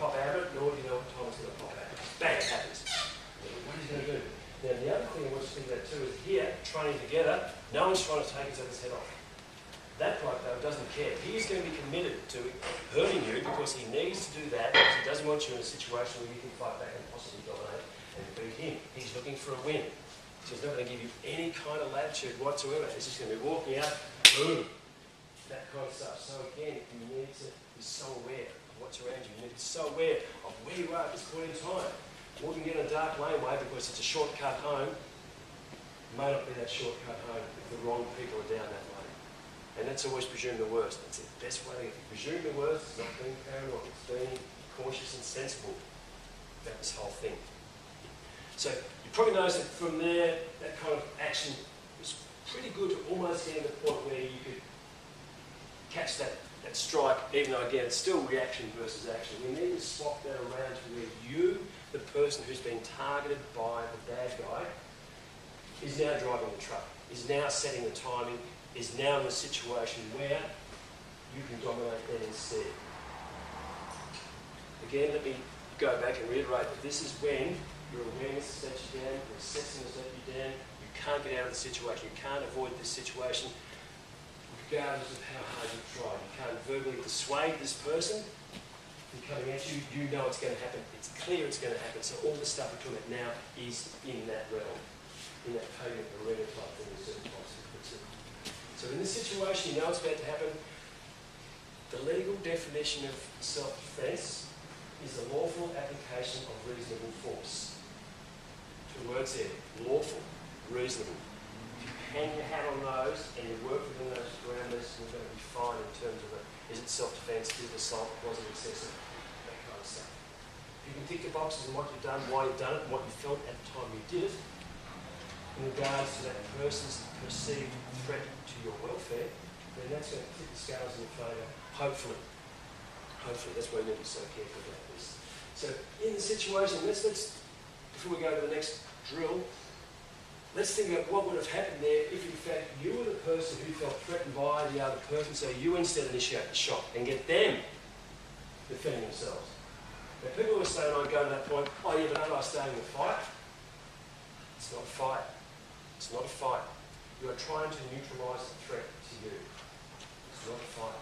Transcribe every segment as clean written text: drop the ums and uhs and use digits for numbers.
pop out of it, nor do you know what time it's going to pop out. Bang, it happens. What is he going to do? Now, the other thing I want you to think about too is here, training together, no one's trying to take each other's head off. That bloke, though, doesn't care. He's going to be committed to hurting you because he needs to do that because he doesn't want you in a situation where you can fight back and possibly dominate and beat him. He's looking for a win. So he's not going to give you any kind of latitude whatsoever. He's just going to be walking out, boom, that kind of stuff. So again, you need to be so aware of what's around you. You need to be so aware of where you are at this point in time. Walking down a dark laneway because it's a shortcut home may not be that shortcut home if the wrong people are down that way. And that's always presume the worst. That's the best way to get. If you presume the worst, it's not being paranoid, it's being cautious and sensible about this whole thing. So you probably notice that from there, that kind of action was pretty good to almost getting to the point where you could catch that strike, even though again it's still reaction versus action. We need to swap that around to where you, the person who's been targeted by the bad guy, is now driving the truck, is now setting the timing, is now in a situation where you can dominate that instead. Again, let me go back and reiterate that this is when your awareness has let you down, your assessing has let you down, you can't get out of the situation, you can't avoid this situation, regardless of how hard you try. You can't verbally dissuade this person from coming at you, you know it's going to happen, it's clear it's going to happen, so all the stuff we're talking about now is in that realm, in that pavement arena type thing in certain types of equipment. So in this situation, you know it's about to happen. The legal definition of self-defence is the lawful application of reasonable force. Two words there, lawful, reasonable. If you hang your hat on those and you work within those parameters, you're going to be fine in terms of is it self-defence, is it assault, was it excessive, that kind of stuff. If you can tick the boxes on what you've done, why you've done it, and what you felt at the time you did it, in regards to that person's perceived threat to your welfare, then that's going to tip the scales in your favour, hopefully. Hopefully, that's why you need to be so careful about this. So, in the situation, let's before we go to the next drill, let's think about what would have happened there if, in fact, you were the person who felt threatened by the other person, so you instead initiate the shot and get them defending themselves. Now, people were saying, I'd go to that point, oh yeah, but aren't I staying in the fight? It's not a fight. It's not a fight. You are trying to neutralise the threat to you. It's not a fight.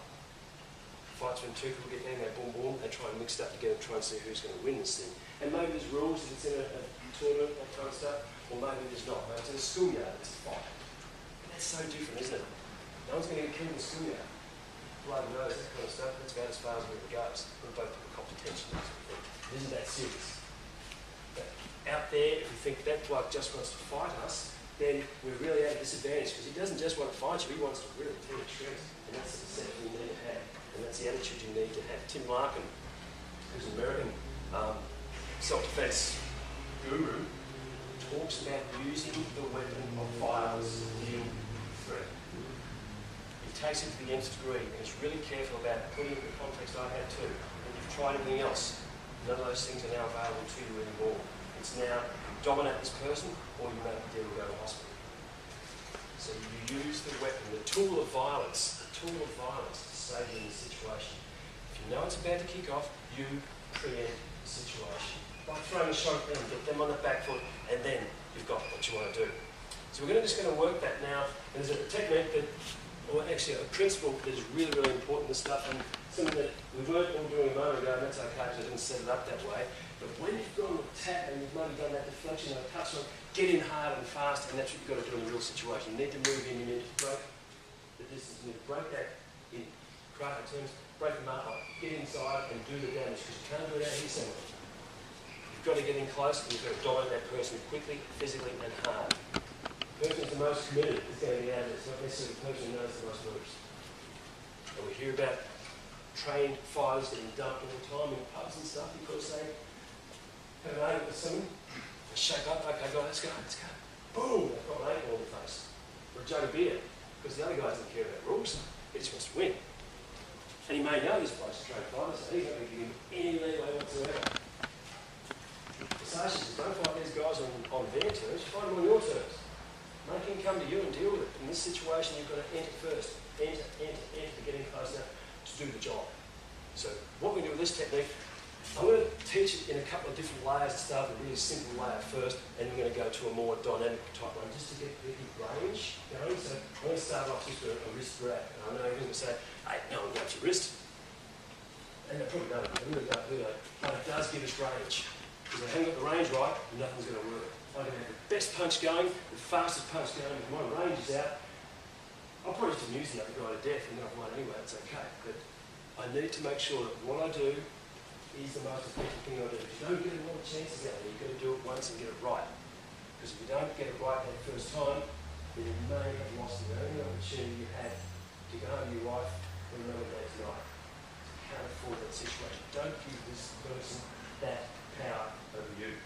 Fights when two people get down, they boom boom, they try and mix it up together and try and see who's going to win this thing. And maybe there's rules if it's in a tournament, that kind of stuff, or maybe there's not. Maybe it's in a schoolyard, it's a fight. But that's so different, isn't it? No one's going to get killed in the schoolyard. Blood and nose, that kind of stuff, that's about as far as it ever goes. When both people cop detention. It isn't that serious. But out there, if we think that bloke just wants to fight us, then we're really at a disadvantage because he doesn't just want to fight you, he wants to really tear your shreds. And that's the perception you need to have. And that's the attitude you need to have. Tim Larkin, who's an American self-defense guru, talks about using the weapon of violence to deal with threat. He takes it to the nth degree and is really careful about putting it in the context I had too. When you've tried anything else, none of those things are now available to you anymore. It's now dominate this person or you make a deal to go to hospital. So you use the weapon, the tool of violence to save you in this situation. If you know it's about to kick off, you preempt the situation. Like throwing a shot at them, get them on the back foot, and then you've got what you want to do. So we're just going to work that now. And there's a technique that, or actually a principle that is really, really important, this stuff, and something that we weren't all doing a moment ago, and that's okay because I didn't set it up that way. But when you've gone with tap and you've maybe done that deflection or a touch on, get in hard and fast, and that's what you've got to do in a real situation. You need to move in, you need to break the distance, you need to break that in karate terms, break them up, get inside and do the damage, because you can't do it out here somewhere. You've got to get in close and you've got to dominate that person quickly, physically and hard. The person who's the most committed is going to be out of it. It's not necessarily the person who knows the most moves. And we hear about trained fighters getting dumped all the time in pubs and stuff because they have an argument with someone, they shake up, okay guys, let's go. Boom, they've got an ankle on their face. Or a jug of beer. Because the other guy doesn't care about rules, he just wants to win. And he may know this place is trained fighter, so he's not going to give him any leeway whatsoever. The Sasha says, don't fight these guys on their terms, fight them on your terms. Make him come to you and deal with it. In this situation, you've got to enter first. Enter to get in close enough to do the job. So what we do with this technique, I'm going to teach it in a couple of different layers to start with a really simple layer first, and we're going to go to a more dynamic type one, just to get the range going. So I'm going to start off just with a wrist grab. And I know everyone's going to say, hey, no one grabs your wrist. And they probably don't. They really don't, do they? But it does give us range. Because if I haven't got the range right, nothing's going to work. If I can have the best punch going, the fastest punch going, if my range is out, I'll probably just amuse the other guy to death, and then I've won anyway, it's okay. But I need to make sure that what I do is the most effective thing I do. If you don't get a lot of chances out there, you've got to do it once and get it right. Because if you don't get it right that first time, then you may have lost the only opportunity you had to go home to your wife on another day tonight. You can't afford that situation. Don't give this person that power over you.